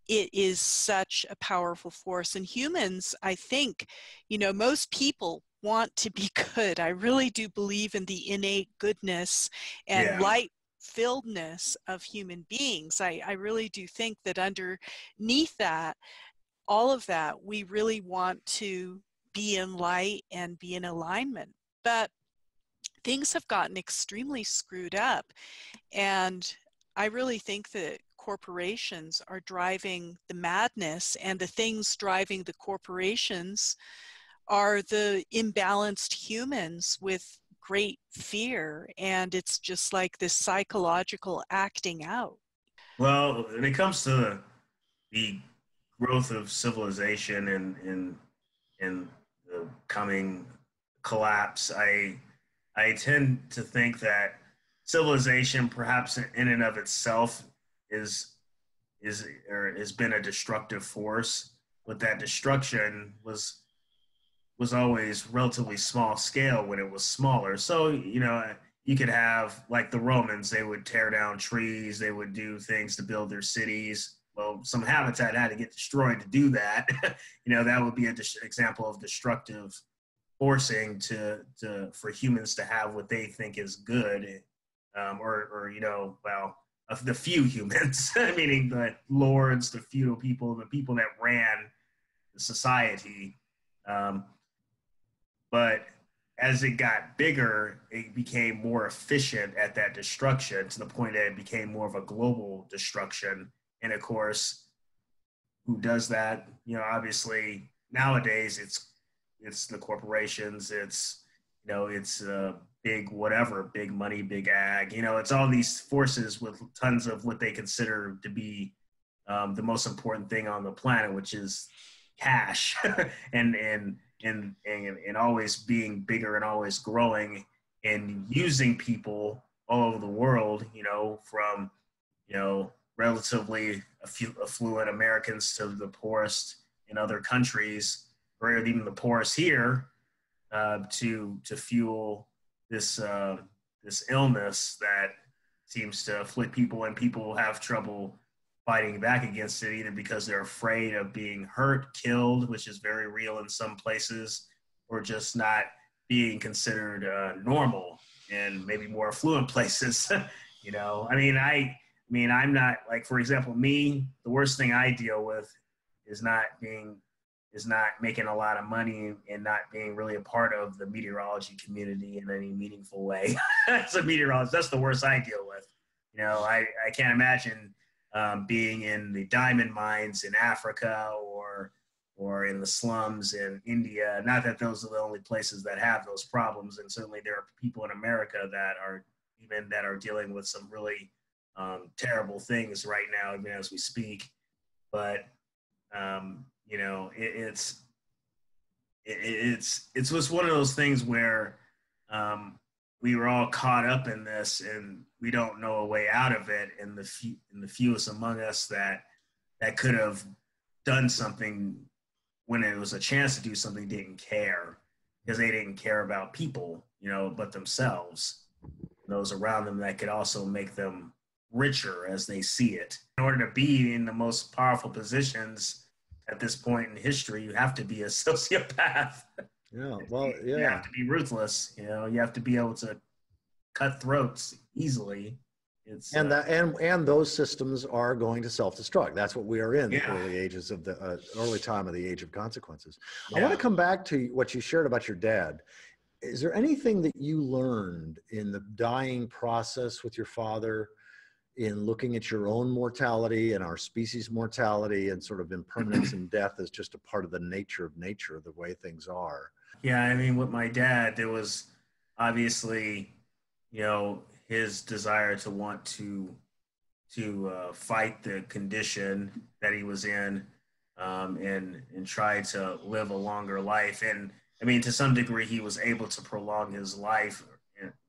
it is such a powerful force. And humans, I think, most people want to be good. I really do believe in the innate goodness and light-filledness of human beings. I really do think that underneath that, all of that, we really want to be in light and be in alignment. But things have gotten extremely screwed up. And I really think that corporations are driving the madness, and the things driving the corporations are the imbalanced humans with great fear. And it's just like this psychological acting out. Well, when it comes to the growth of civilization and the coming collapse, I tend to think that civilization, perhaps in and of itself, is or has been a destructive force, but that destruction was always relatively small scale when it was smaller. So, you know, you could have, like the Romans, they would tear down trees, they would do things to build their cities. Well, some habitat had to get destroyed to do that. You know, that would be an example of destructive forcing for humans to have what they think is good, or you know, well, of the few humans, meaning the lords, the feudal people, the people that ran the society. But as it got bigger, it became more efficient at that destruction, to the point that it became more of a global destruction. And of course, who does that? You know, obviously nowadays it's the corporations, it's, you know, it's big whatever, big money, big ag, you know, it's all these forces with tons of what they consider to be the most important thing on the planet, which is cash, and always being bigger and always growing and using people all over the world, you know, from, you know, relatively affluent Americans to the poorest in other countries, or even the poorest here, to fuel this this illness that seems to afflict people, and people have trouble fighting back against it, either because they're afraid of being hurt, killed, which is very real in some places, or just not being considered normal in maybe more affluent places. You know, I mean, I'm not, like, for example, me, the worst thing I deal with is not making a lot of money and not being really a part of the meteorology community in any meaningful way. As a meteorologist, that's the worst I deal with. You know, I can't imagine being in the diamond mines in Africa or in the slums in India. Not that those are the only places that have those problems, and certainly there are people in America that are dealing with some really terrible things right now, even as we speak. But you know, it's just one of those things where we were all caught up in this, and we don't know a way out of it. And the fewest among us that could have done something when it was a chance to do something didn't care, because they didn't care about people, you know, but themselves, those around them that could also make them richer as they see it. In order to be in the most powerful positions at this point in history, you have to be a sociopath. Yeah, well, yeah. You have to be ruthless. You know, you have to be able to cut throats easily. It's and those systems are going to self-destruct. That's what we are in, the Yeah. early ages of the early time of the age of consequences. Yeah. I want to come back to what you shared about your dad. Is there anything that you learned in the dying process with your father, in looking at your own mortality and our species' mortality, and sort of impermanence and death as just a part of the nature, the way things are? Yeah, I mean, with my dad, there was obviously, you know, his desire to want to fight the condition that he was in, and try to live a longer life. And I mean, to some degree, he was able to prolong his life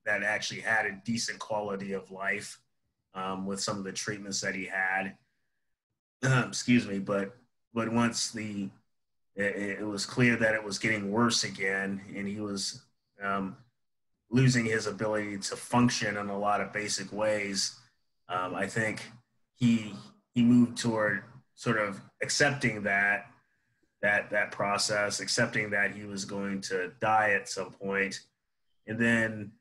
that actually had a decent quality of life, with some of the treatments that he had. Excuse me, but once it was clear that it was getting worse again, and he was losing his ability to function in a lot of basic ways. I think he moved toward sort of accepting that process, accepting that he was going to die at some point. And then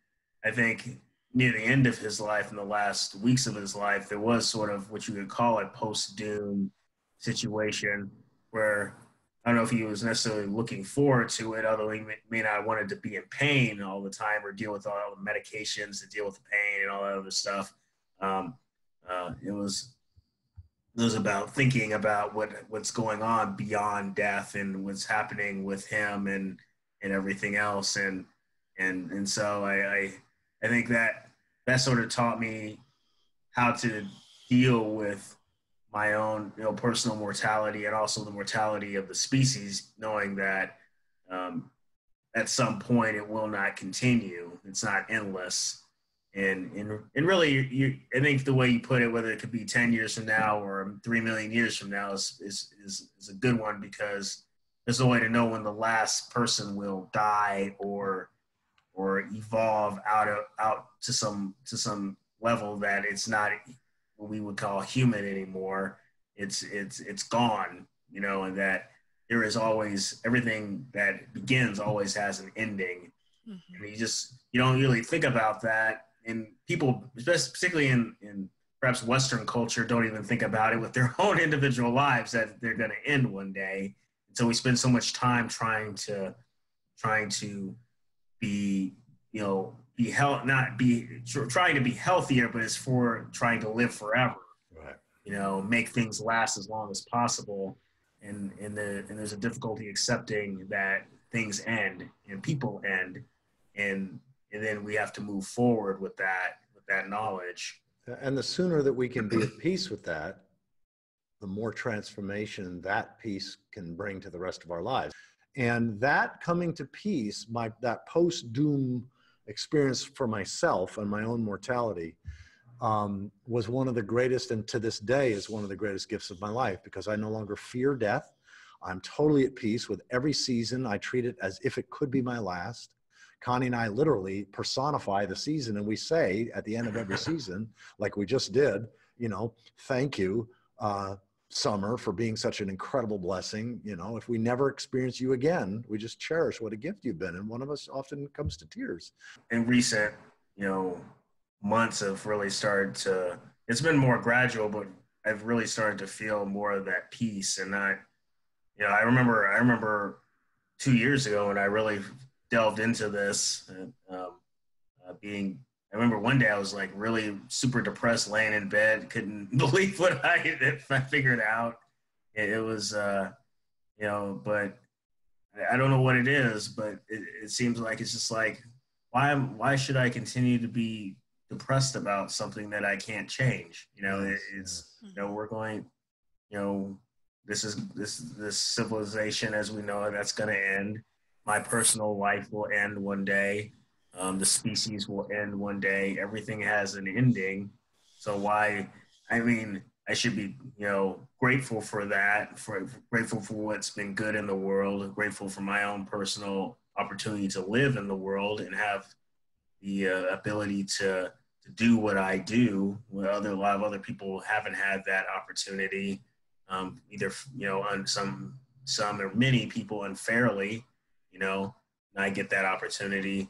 I think near the end of his life, in the last weeks of his life, there was sort of what you could call a post-doom situation where I don't know if he was necessarily looking forward to it, although he may not wanted to be in pain all the time or deal with all the medications to deal with the pain and all that other stuff. It was about thinking about what's going on beyond death and what's happening with him and everything else. And so I think that sort of taught me how to deal with my own, personal mortality and also the mortality of the species, knowing that at some point it will not continue. It's not endless. And really, I think the way you put it, whether it could be 10 years from now or 3 million years from now, is a good one, because there's no way to know when the last person will die or evolve out to some level that it's not what we would call human anymore. It's gone, and that there is always, everything that begins always has an ending. Mm-hmm. And you don't really think about that. And people, particularly in perhaps Western culture, don't even think about it with their own individual lives, that they're going to end one day. And so we spend so much time trying to be, trying to be healthier, but it's for trying to live forever. Right. Make things last as long as possible. And there's a difficulty accepting that things end and people end, and then we have to move forward with that knowledge. And the sooner that we can be at peace with that, the more transformation that peace can bring to the rest of our lives. And that coming to peace, that post-doom experience for myself and my own mortality, was one of the greatest, and to this day is one of the greatest gifts of my life, because I no longer fear death. I'm totally at peace with every season. I treat it as if it could be my last. Connie and I literally personify the season, and we say at the end of every season, like we just did, thank you, summer, for being such an incredible blessing. If we never experience you again, we just cherish what a gift you've been. And one of us often comes to tears. In recent, months have really started to, it's been more gradual, but I've really started to feel more of that peace. And I remember 2 years ago when I really delved into this, I remember one day I was like really super depressed, laying in bed, couldn't believe what I figured out. It was, but I don't know what it is, but it seems like it's just like, why should I continue to be depressed about something that I can't change? We're going, this civilization as we know it, that's going to end. My personal life will end one day. The species will end one day. Everything has an ending. So I should be, grateful for that, grateful for what's been good in the world, grateful for my own personal opportunity to live in the world and have the ability to do what I do, where a lot of other people haven't had that opportunity, either, on some or many people unfairly, and I get that opportunity,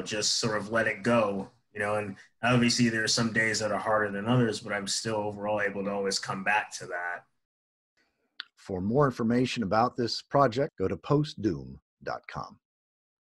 just sort of let it go, and obviously there are some days that are harder than others, but I'm still overall able to always come back to that. For more information about this project, go to postdoom.com.